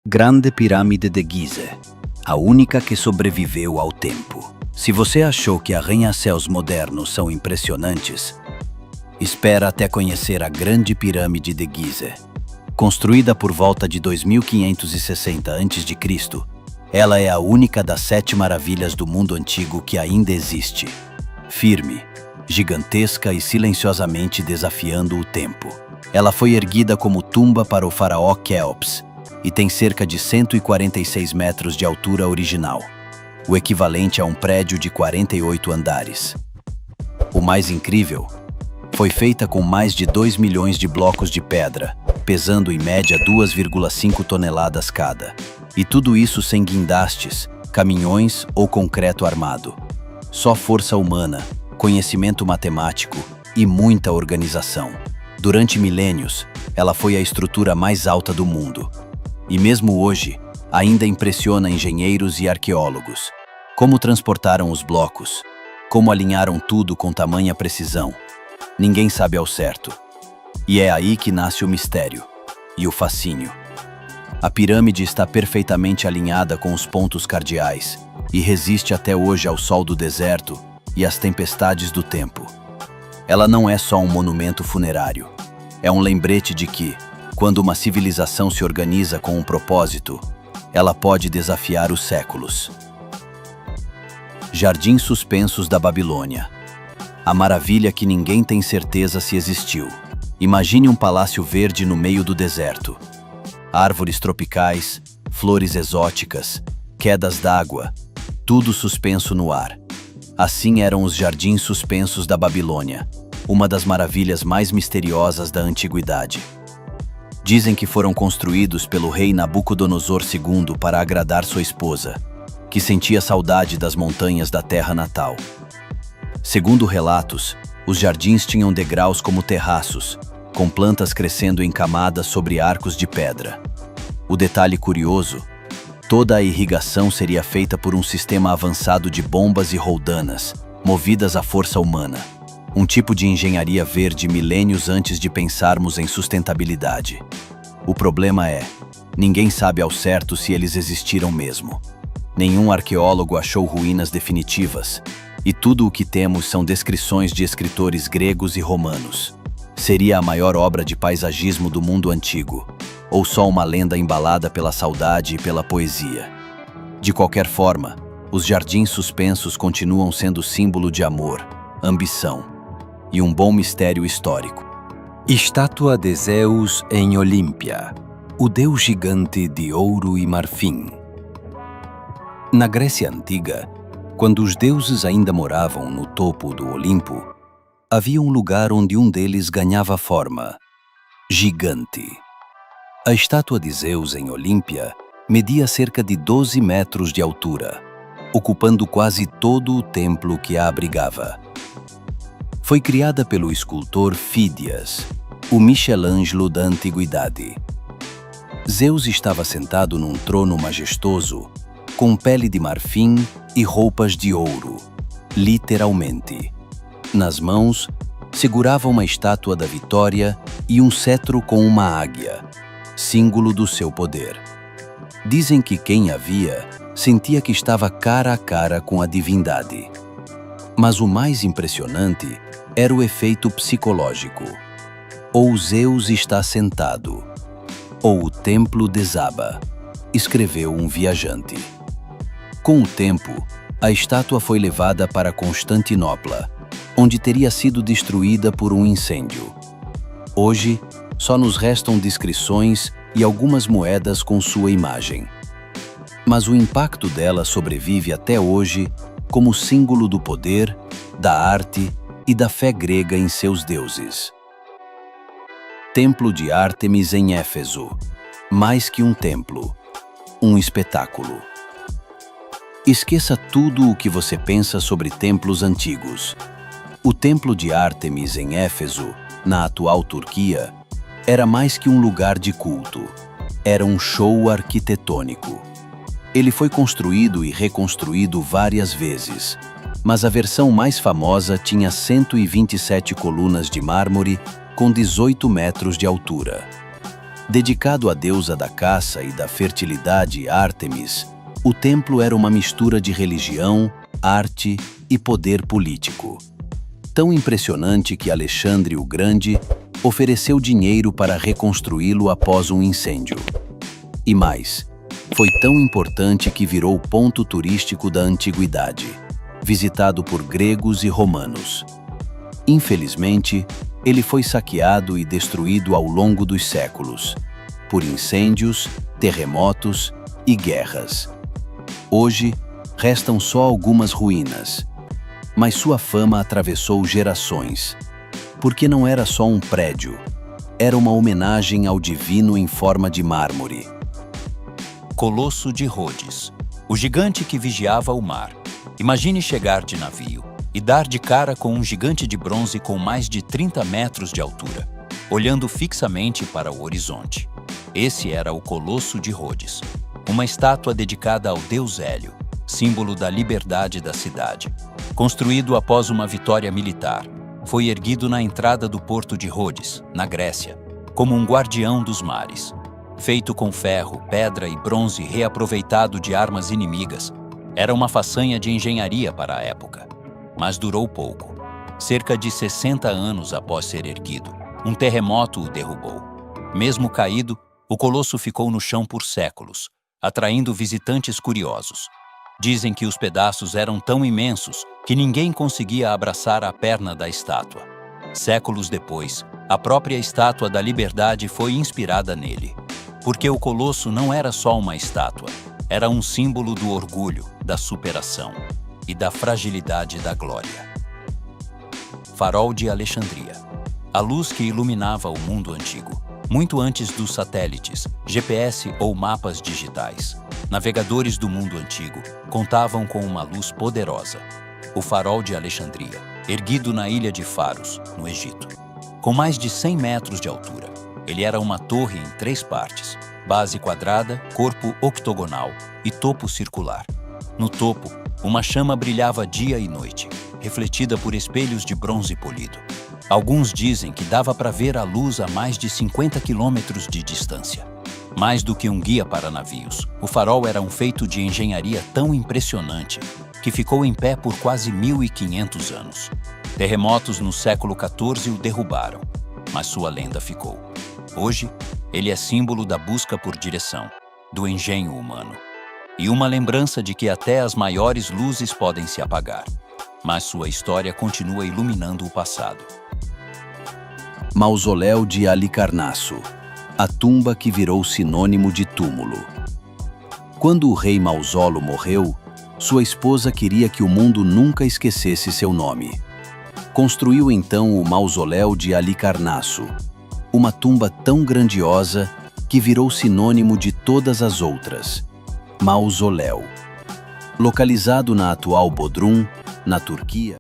Grande Pirâmide de Gizé, a única que sobreviveu ao tempo. Se você achou que arranha-céus modernos são impressionantes, espera até conhecer a Grande Pirâmide de Gizé. Construída por volta de 2560 a.C., ela é a única das 7 maravilhas do mundo antigo que ainda existe. Firme, gigantesca e silenciosamente desafiando o tempo. Ela foi erguida como tumba para o faraó Quéops e tem cerca de 146 metros de altura original, o equivalente a um prédio de 48 andares. O mais incrível, foi feita com mais de 2 milhões de blocos de pedra, pesando em média 2,5 toneladas cada. E tudo isso sem guindastes, caminhões ou concreto armado. Só força humana, conhecimento matemático e muita organização. Durante milênios, ela foi a estrutura mais alta do mundo. E mesmo hoje, ainda impressiona engenheiros e arqueólogos. Como transportaram os blocos, como alinharam tudo com tamanha precisão. Ninguém sabe ao certo. E é aí que nasce o mistério e o fascínio. A pirâmide está perfeitamente alinhada com os pontos cardeais e resiste até hoje ao sol do deserto e às tempestades do tempo. Ela não é só um monumento funerário. É um lembrete de que, quando uma civilização se organiza com um propósito, ela pode desafiar os séculos. Jardins suspensos da Babilônia. A maravilha que ninguém tem certeza se existiu. Imagine um palácio verde no meio do deserto. Árvores tropicais, flores exóticas, quedas d'água, tudo suspenso no ar. Assim eram os jardins suspensos da Babilônia, uma das maravilhas mais misteriosas da antiguidade. Dizem que foram construídos pelo rei Nabucodonosor II para agradar sua esposa, que sentia saudade das montanhas da terra natal. Segundo relatos, os jardins tinham degraus como terraços, com plantas crescendo em camadas sobre arcos de pedra. O detalhe curioso, toda a irrigação seria feita por um sistema avançado de bombas e roldanas, movidas à força humana. Um tipo de engenharia verde milênios antes de pensarmos em sustentabilidade. O problema é, ninguém sabe ao certo se eles existiram mesmo. Nenhum arqueólogo achou ruínas definitivas, e tudo o que temos são descrições de escritores gregos e romanos. Seria a maior obra de paisagismo do mundo antigo, ou só uma lenda embalada pela saudade e pela poesia. De qualquer forma, os jardins suspensos continuam sendo símbolo de amor, ambição e um bom mistério histórico. Estátua de Zeus em Olímpia, o deus gigante de ouro e marfim. Na Grécia Antiga, quando os deuses ainda moravam no topo do Olimpo, havia um lugar onde um deles ganhava forma: gigante. A estátua de Zeus em Olímpia media cerca de 12 metros de altura, ocupando quase todo o templo que a abrigava. Foi criada pelo escultor Fídias, o Michelangelo da antiguidade. Zeus estava sentado num trono majestoso, com pele de marfim e roupas de ouro, literalmente. Nas mãos, segurava uma estátua da vitória e um cetro com uma águia, símbolo do seu poder. Dizem que quem a via sentia que estava cara a cara com a divindade. Mas o mais impressionante era o efeito psicológico. Ou Zeus está sentado, ou o templo desaba, escreveu um viajante. Com o tempo, a estátua foi levada para Constantinopla, onde teria sido destruída por um incêndio. Hoje, só nos restam descrições e algumas moedas com sua imagem. Mas o impacto dela sobrevive até hoje como símbolo do poder, da arte e da fé grega em seus deuses. Templo de Ártemis em Éfeso. Mais que um templo, um espetáculo. Esqueça tudo o que você pensa sobre templos antigos. O Templo de Ártemis em Éfeso, na atual Turquia, era mais que um lugar de culto. Era um show arquitetônico. Ele foi construído e reconstruído várias vezes, mas a versão mais famosa tinha 127 colunas de mármore com 18 metros de altura. Dedicado à deusa da caça e da fertilidade Ártemis, o templo era uma mistura de religião, arte e poder político. Tão impressionante que Alexandre o Grande ofereceu dinheiro para reconstruí-lo após um incêndio. E mais, foi tão importante que virou ponto turístico da antiguidade, visitado por gregos e romanos. Infelizmente, ele foi saqueado e destruído ao longo dos séculos, por incêndios, terremotos e guerras. Hoje, restam só algumas ruínas, mas sua fama atravessou gerações, porque não era só um prédio, era uma homenagem ao divino em forma de mármore. Colosso de Rhodes, o gigante que vigiava o mar. Imagine chegar de navio e dar de cara com um gigante de bronze com mais de 30 metros de altura, olhando fixamente para o horizonte. Esse era o Colosso de Rhodes, uma estátua dedicada ao deus Hélio, símbolo da liberdade da cidade. Construído após uma vitória militar, foi erguido na entrada do porto de Rhodes, na Grécia, como um guardião dos mares. Feito com ferro, pedra e bronze reaproveitado de armas inimigas, era uma façanha de engenharia para a época. Mas durou pouco. Cerca de 60 anos após ser erguido, um terremoto o derrubou. Mesmo caído, o colosso ficou no chão por séculos, atraindo visitantes curiosos. Dizem que os pedaços eram tão imensos que ninguém conseguia abraçar a perna da estátua. Séculos depois, a própria Estátua da Liberdade foi inspirada nele. Porque o colosso não era só uma estátua, era um símbolo do orgulho, da superação e da fragilidade da glória. Farol de Alexandria. A luz que iluminava o mundo antigo, muito antes dos satélites, GPS ou mapas digitais. Navegadores do mundo antigo contavam com uma luz poderosa. O Farol de Alexandria, erguido na ilha de Faros, no Egito. Com mais de 100 metros de altura, ele era uma torre em 3 partes, base quadrada, corpo octogonal e topo circular. No topo, uma chama brilhava dia e noite, refletida por espelhos de bronze polido. Alguns dizem que dava para ver a luz a mais de 50 quilômetros de distância. Mais do que um guia para navios, o farol era um feito de engenharia tão impressionante que ficou em pé por quase 1.500 anos. Terremotos no século XIV o derrubaram, mas sua lenda ficou. Hoje, ele é símbolo da busca por direção, do engenho humano, e uma lembrança de que até as maiores luzes podem se apagar, mas sua história continua iluminando o passado. Mausoléu de Halicarnasso, a tumba que virou sinônimo de túmulo. Quando o rei Mausolo morreu, sua esposa queria que o mundo nunca esquecesse seu nome. Construiu então o Mausoléu de Halicarnasso, uma tumba tão grandiosa que virou sinônimo de todas as outras. Mausoléu. Localizado na atual Bodrum, na Turquia,